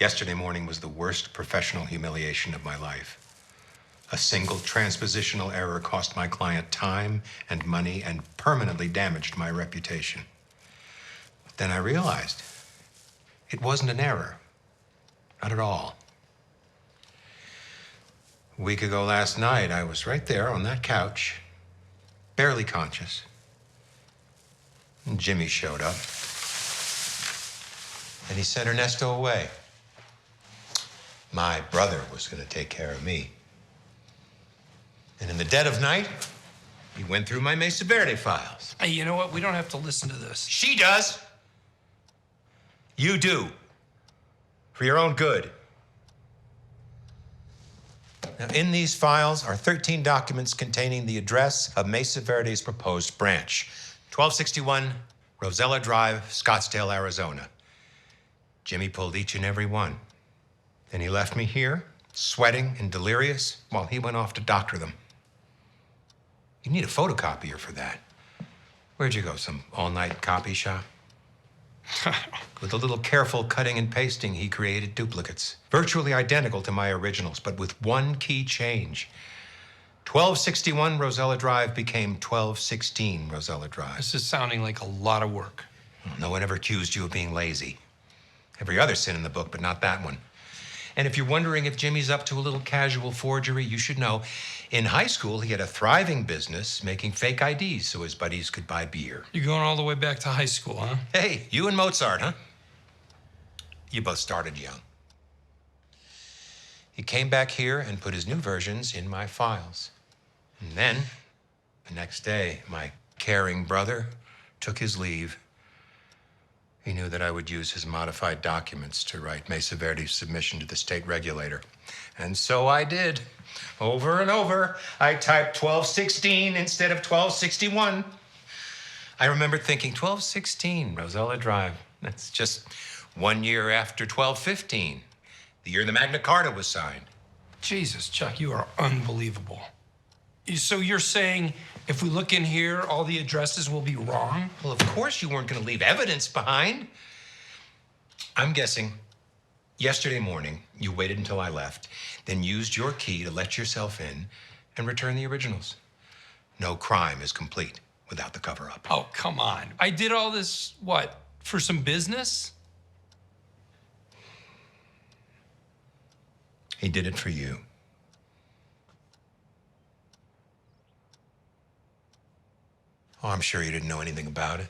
Yesterday morning was the worst professional humiliation of my life. A single transpositional error cost my client time and money and permanently damaged my reputation. But then I realized it wasn't an error. Not at all. A week ago last night, I was right there on that couch, barely conscious. And Jimmy showed up. And he sent Ernesto away. My brother was going to take care of me. And in the dead of night, he went through my Mesa Verde files. Hey, you know what? We don't have to listen to this. She does. You do. For your own good. Now, in these files are 13 documents containing the address of Mesa Verde's proposed branch. 1261 Rosella Drive, Scottsdale, Arizona. Jimmy pulled each and every one. Then he left me here, sweating and delirious, while he went off to doctor them. You need a photocopier for that. Where'd you go, some all-night copy shop? With a little careful cutting and pasting, he created duplicates, virtually identical to my originals, but with one key change. 1261 Rosella Drive became 1216 Rosella Drive. This is sounding like a lot of work. Well, no one ever accused you of being lazy. Every other sin in the book, but not that one. And if you're wondering if Jimmy's up to a little casual forgery, you should know, in high school, he had a thriving business making fake IDs so his buddies could buy beer. You're going all the way back to high school, huh? Hey, you and Mozart, huh? You both started young. He came back here and put his new versions in my files. And then, the next day, my caring brother took his leave. He knew that I would use his modified documents to write Mesa Verde's submission to the state regulator. And so I did. Over and over, I typed 1216 instead of 1261. I remember thinking, 1216, Rosella Drive. That's just 1 year after 1215, the year the Magna Carta was signed. Jesus, Chuck, you are unbelievable. So you're saying if we look in here, all the addresses will be wrong? Well, of course you weren't going to leave evidence behind. I'm guessing yesterday morning you waited until I left, then used your key to let yourself in and return the originals. No crime is complete without the cover-up. Oh, come on. I did all this, what, for some business? He did it for you. Oh, I'm sure you didn't know anything about it.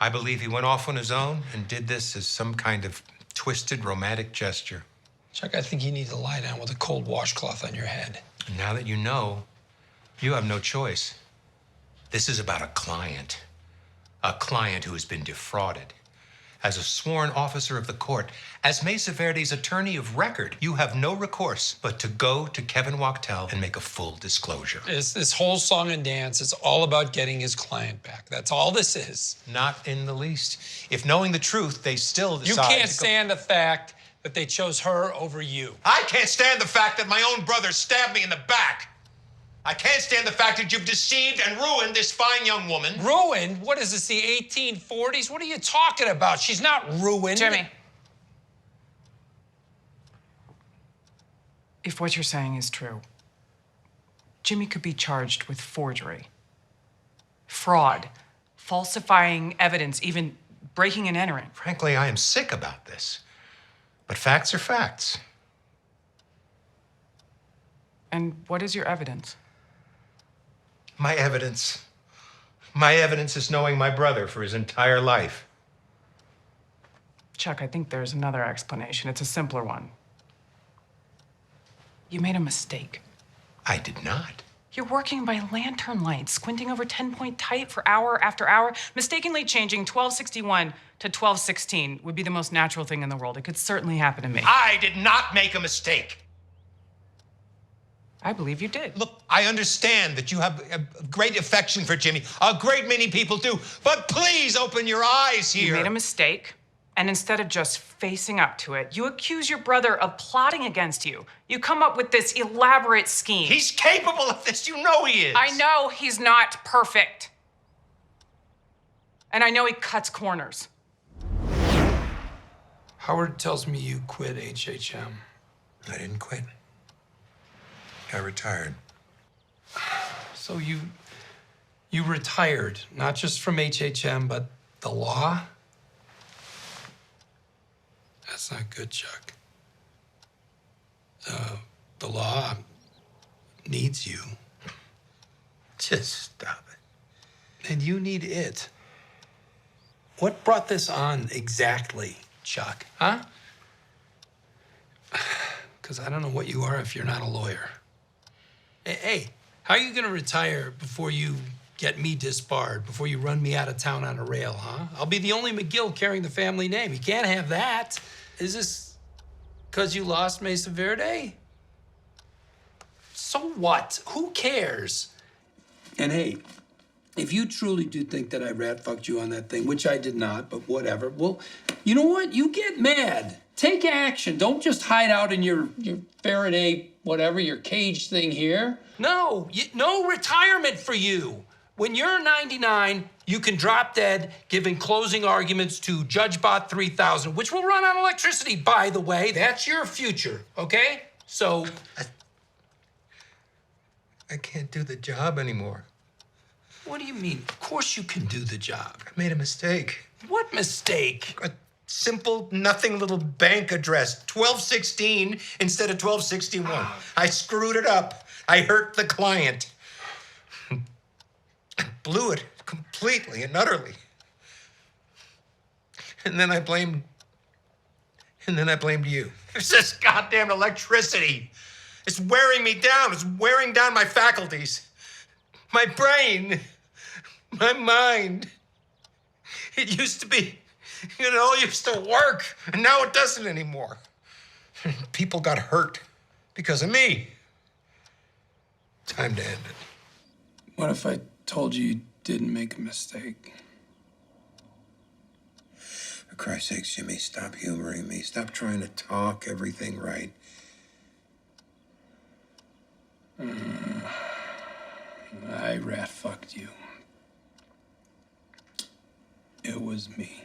I believe he went off on his own and did this as some kind of twisted romantic gesture. Chuck, I think you need to lie down with a cold washcloth on your head. And now that you know, you have no choice. This is about a client who has been defrauded. As a sworn officer of the court, as Mesa Verde's attorney of record, you have no recourse but to go to Kevin Wachtel and make a full disclosure. This whole song and dance is all about getting his client back. That's all this is. Not in the least. If knowing the truth, they still decide You can't stand the fact that they chose her over you. I can't stand the fact that my own brother stabbed me in the back. I can't stand the fact that you've deceived and ruined this fine young woman. Ruined? What is this, the 1840s? What are you talking about? She's not ruined. Jimmy. If what you're saying is true, Jimmy could be charged with forgery, fraud, falsifying evidence, even breaking and entering. Frankly, I am sick about this. But facts are facts. And what is your evidence? My evidence is knowing my brother for his entire life. Chuck, I think there's another explanation. It's a simpler one. You made a mistake. I did not. You're working by lantern light, squinting over 10-point type for hour after hour. Mistakenly changing 1261 to 1216 would be the most natural thing in the world. It could certainly happen to me. I did not make a mistake. I believe you did. Look, I understand that you have a great affection for Jimmy. A great many people do. But please open your eyes here. You made a mistake, and instead of just facing up to it, you accuse your brother of plotting against you. You come up with this elaborate scheme. He's capable of this. You know he is. I know he's not perfect. And I know he cuts corners. Howard tells me you quit HHM. I didn't quit. I retired. So you retired, not just from HHM, but the law? That's not good, Chuck. The law needs you. Just stop it. And you need it. What brought this on exactly, Chuck? Huh? Because I don't know what you are if you're not a lawyer. Hey, how are you going to retire before you get me disbarred, before you run me out of town on a rail, huh? I'll be the only McGill carrying the family name. You can't have that. Is this because you lost Mesa Verde? So what? Who cares? And hey, if you truly do think that I rat-fucked you on that thing, which I did not, but whatever, well, you know what? You get mad. Take action. Don't just hide out in your Faraday, whatever, your cage thing here. No, no retirement for you. When you're 99, you can drop dead giving closing arguments to JudgeBot 3000, which will run on electricity, by the way. That's your future, okay? So... I can't do the job anymore. What do you mean? Of course you can do the job. I made a mistake. What mistake? A simple, nothing little bank address. 1216 instead of 1261. I screwed it up. I hurt the client. I blew it completely and utterly. And then I blamed you. It's this goddamn electricity. It's wearing me down. It's wearing down my faculties. My brain. My mind. It used to be, it all used to work, and now it doesn't anymore. People got hurt because of me. Time to end it. What if I told you didn't make a mistake? For Christ's sakes, Jimmy, stop humoring me. Stop trying to talk everything right. I rat-fucked you. It was me.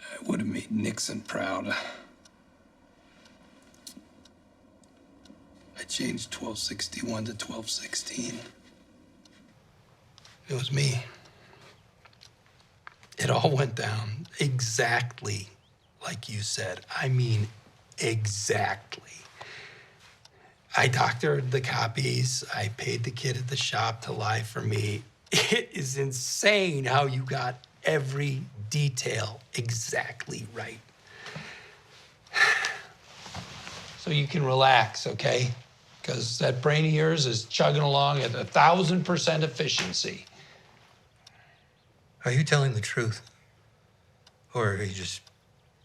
I would have made Nixon proud. I changed 1261 to 1216. It was me. It all went down exactly like you said. I mean, exactly. I doctored the copies. I paid the kid at the shop to lie for me. It is insane how you got every detail exactly right. So you can relax, okay? Because that brain of yours is chugging along at 1,000% efficiency. Are you telling the truth? Or are you just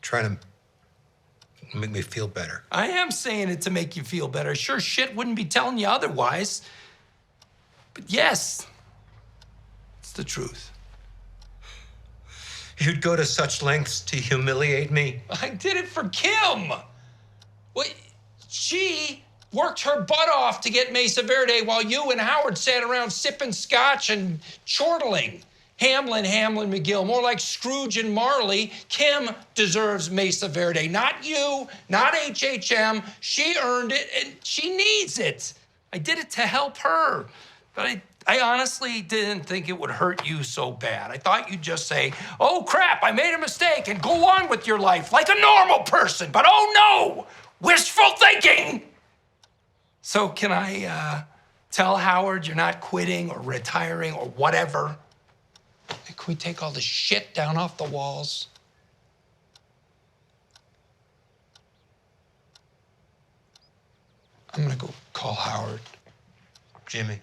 trying to make me feel better? I am saying it to make you feel better. Sure shit wouldn't be telling you otherwise. But yes, it's the truth. You'd go to such lengths to humiliate me? I did it for Kim. Well, she worked her butt off to get Mesa Verde while you and Howard sat around sipping scotch and chortling. Hamlin, McGill, more like Scrooge and Marley. Kim deserves Mesa Verde, not you, not HHM. She earned it, and she needs it. I did it to help her, but I honestly didn't think it would hurt you so bad. I thought you'd just say, oh, crap, I made a mistake, and go on with your life like a normal person. But oh, no, wishful thinking. So can I tell Howard you're not quitting or retiring or whatever? Can we take all the shit down off the walls? I'm gonna go call Howard. Jimmy,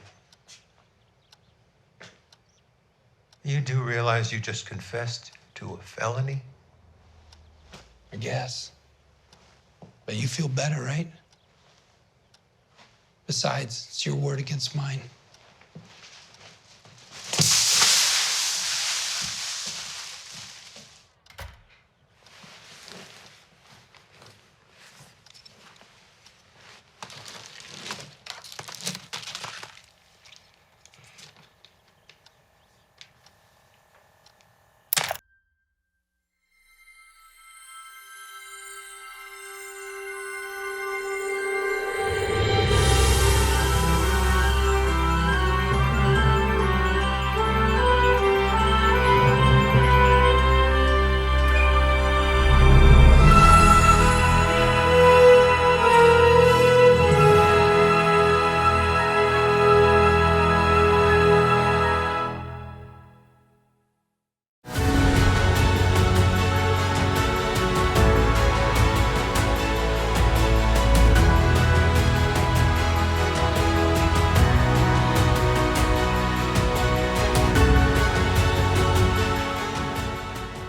you do realize you just confessed to a felony? I guess. But you feel better, right? Besides, it's your word against mine.